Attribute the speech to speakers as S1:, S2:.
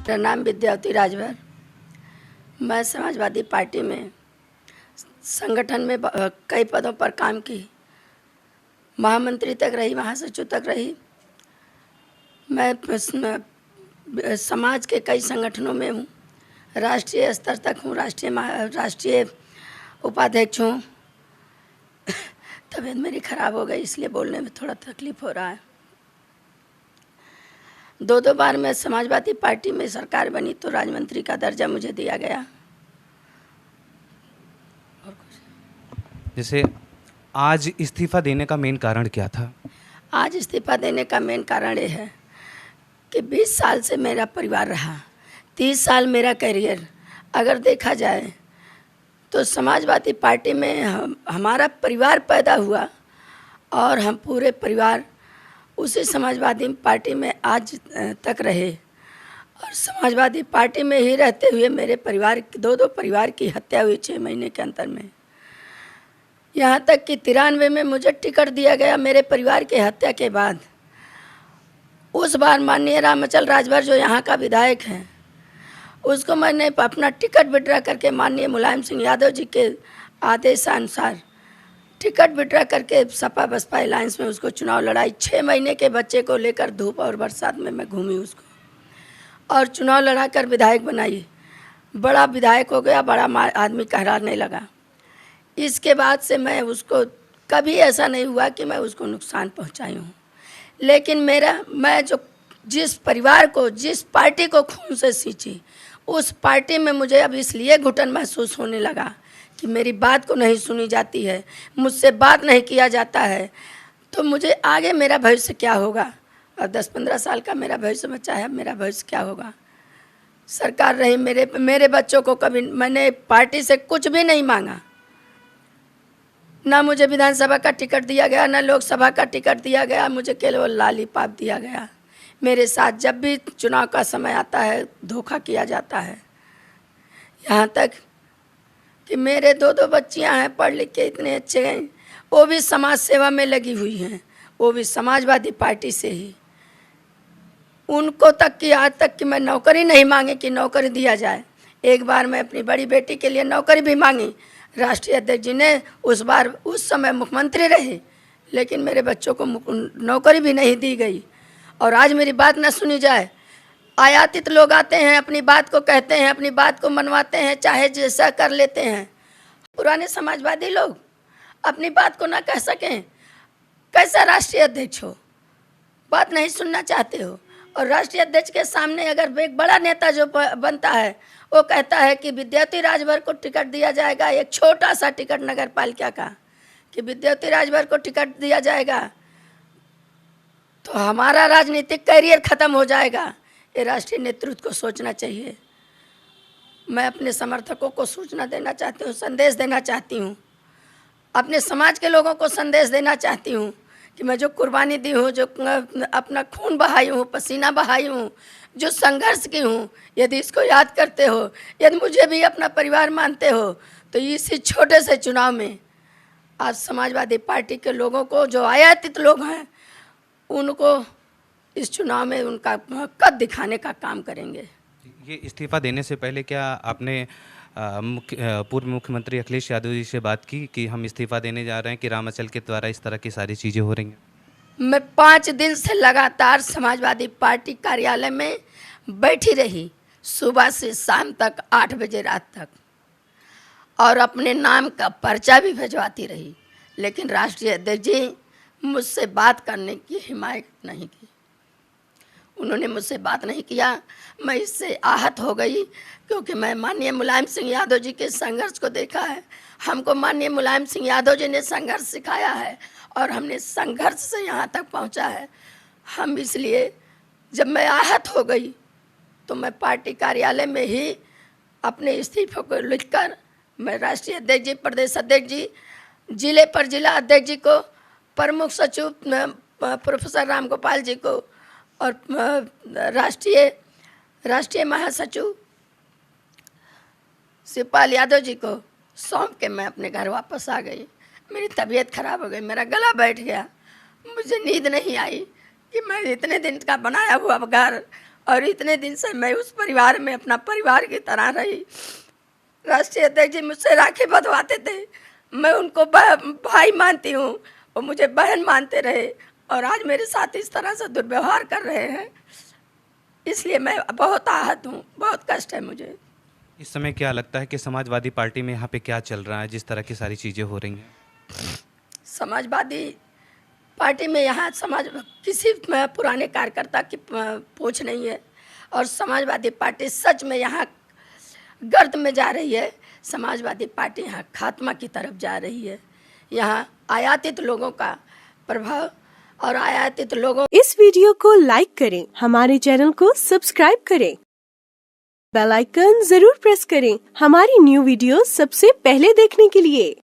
S1: मेरा नाम विद्यावती राजभर। मैं समाजवादी पार्टी में संगठन में कई पदों पर काम की, महामंत्री तक रही, महासचिव तक रही। मैं समाज के कई संगठनों में हूँ, राष्ट्रीय स्तर तक हूँ, राष्ट्रीय उपाध्यक्ष हूँ। तबीयत मेरी खराब हो गई, इसलिए बोलने में थोड़ा तकलीफ हो रहा है। दो बार मैं समाजवादी पार्टी में सरकार बनी तो राज्य का दर्जा मुझे दिया गया।
S2: जैसे आज इस्तीफा देने का मेन कारण क्या था?
S1: आज इस्तीफा देने का मेन कारण ये है कि 20 साल से मेरा परिवार रहा, 30 साल मेरा करियर अगर देखा जाए तो समाजवादी पार्टी में हमारा परिवार पैदा हुआ और हम पूरे परिवार उसी समाजवादी पार्टी में आज तक रहे। और समाजवादी पार्टी में ही रहते हुए मेरे परिवार दो परिवार की हत्या हुई 6 महीने के अंतर में। यहाँ तक कि 93 में मुझे टिकट दिया गया मेरे परिवार की हत्या के बाद। उस बार माननीय रामचल राजभर जो यहाँ का विधायक है, उसको मैंने अपना टिकट विड्रा करके माननीय मुलायम सिंह यादव जी के आदेशानुसार टिकट विड्रा करके सपा बसपा अलायंस में उसको चुनाव लड़ाई। 6 महीने के बच्चे को लेकर धूप और बरसात में मैं घूमी उसको और चुनाव लड़ा कर विधायक बनाई। बड़ा विधायक हो गया, बड़ा आदमी कहलाने लगा। इसके बाद से मैं उसको कभी ऐसा नहीं हुआ कि मैं उसको नुकसान पहुंचाई हूँ। लेकिन मैं जो जिस परिवार को, जिस पार्टी को खून से सींची, उस पार्टी में मुझे अब इसलिए घुटन महसूस होने लगा कि मेरी बात को नहीं सुनी जाती है, मुझसे बात नहीं किया जाता है, तो मुझे आगे मेरा भविष्य क्या होगा। और 10-15 साल का मेरा भविष्य बचा है, मेरा भविष्य क्या होगा। सरकार रही मेरे बच्चों को कभी मैंने पार्टी से कुछ भी नहीं मांगा। ना मुझे विधानसभा का टिकट दिया गया, ना लोकसभा का टिकट दिया गया, मुझे केवल लॉलीपॉप दिया गया। मेरे साथ जब भी चुनाव का समय आता है धोखा किया जाता है। यहाँ तक कि मेरे दो बच्चियाँ हैं, पढ़ लिख के इतने अच्छे हैं, वो भी समाज सेवा में लगी हुई हैं, वो भी समाजवादी पार्टी से ही। उनको तक कि आज तक कि मैं नौकरी नहीं मांगी कि नौकरी दिया जाए। एक बार मैं अपनी बड़ी बेटी के लिए नौकरी भी मांगी, राष्ट्रीय अध्यक्ष जी ने उस समय मुख्यमंत्री रहे, लेकिन मेरे बच्चों को नौकरी भी नहीं दी गई। और आज मेरी बात न सुनी जाए। आयातित लोग आते हैं, अपनी बात को कहते हैं, अपनी बात को मनवाते हैं, चाहे जैसा कर लेते हैं। पुराने समाजवादी लोग अपनी बात को ना कह सकें, कैसा राष्ट्रीय अध्यक्ष हो, बात नहीं सुनना चाहते हो। और राष्ट्रीय अध्यक्ष के सामने अगर एक बड़ा नेता जो बनता है वो कहता है कि विद्यावती राजभर को टिकट दिया जाएगा, एक छोटा सा टिकट नगर पालिका का कि विद्यावती राजभर को टिकट दिया जाएगा, तो हमारा राजनीतिक करियर खत्म हो जाएगा। ये राष्ट्रीय नेतृत्व को सोचना चाहिए। मैं अपने समर्थकों को सूचना देना चाहती हूँ, संदेश देना चाहती हूँ, अपने समाज के लोगों को संदेश देना चाहती हूँ कि मैं जो कुर्बानी दी हूँ, जो अपना खून बहाई हूँ, पसीना बहाई हूँ, जो संघर्ष की हूँ, यदि इसको याद करते हो, यदि मुझे भी अपना परिवार मानते हो, तो इसी छोटे से चुनाव में आज समाजवादी पार्टी के लोगों को, जो आयातित लोग हैं, उनको इस चुनाव में उनका कद दिखाने का काम करेंगे।
S2: ये इस्तीफा देने से पहले क्या आपने पूर्व मुख्यमंत्री अखिलेश यादव जी से बात की कि हम इस्तीफा देने जा रहे हैं कि रामाचल के द्वारा इस तरह की सारी चीज़ें हो रही हैं?
S1: मैं 5 दिन से लगातार समाजवादी पार्टी कार्यालय में बैठी रही, सुबह से शाम तक, 8 बजे रात तक, और अपने नाम का पर्चा भी भिजवाती रही। लेकिन राष्ट्रीय अध्यक्ष जी मुझसे बात करने की हिमायत नहीं की, उन्होंने मुझसे बात नहीं किया। मैं इससे आहत हो गई क्योंकि मैं माननीय मुलायम सिंह यादव जी के संघर्ष को देखा है। हमको माननीय मुलायम सिंह यादव जी ने संघर्ष सिखाया है और हमने संघर्ष से यहाँ तक पहुँचा है। हम इसलिए जब मैं आहत हो गई तो मैं पार्टी कार्यालय में ही अपने इस्तीफे को लिखकर मैं राष्ट्रीय अध्यक्ष जी, प्रदेश अध्यक्ष जी, जिले पर जिला अध्यक्ष जी को, प्रमुख सचिव प्रोफेसर राम गोपाल जी को और राष्ट्रीय महासचिव शिवपाल यादव जी को सौंप के मैं अपने घर वापस आ गई। मेरी तबीयत खराब हो गई, मेरा गला बैठ गया, मुझे नींद नहीं आई कि मैं इतने दिन का बनाया हुआ घर और इतने दिन से मैं उस परिवार में अपना परिवार की तरह रही। राष्ट्रीय अध्यक्ष जी मुझसे राखी बंधवाते थे, मैं उनको भाई मानती हूँ, वो मुझे बहन मानते रहे, और आज मेरे साथ इस तरह से दुर्व्यवहार कर रहे हैं, इसलिए मैं बहुत आहत हूँ, बहुत कष्ट है मुझे।
S2: इस समय क्या लगता है कि समाजवादी पार्टी में यहाँ पे क्या चल रहा है, जिस तरह की सारी चीज़ें हो रही हैं?
S1: समाजवादी पार्टी में यहाँ किसी में पुराने कार्यकर्ता की पहुँच नहीं है, और समाजवादी पार्टी सच में यहाँ गर्त में जा रही है। समाजवादी पार्टी यहाँ खात्मा की तरफ जा रही है। यहाँ आयातित लोगों का प्रभाव और आयातित लोगों।
S3: इस वीडियो को लाइक करें, हमारे चैनल को सब्सक्राइब करें, बेल आइकन जरूर प्रेस करें हमारी न्यू वीडियो सबसे पहले देखने के लिए।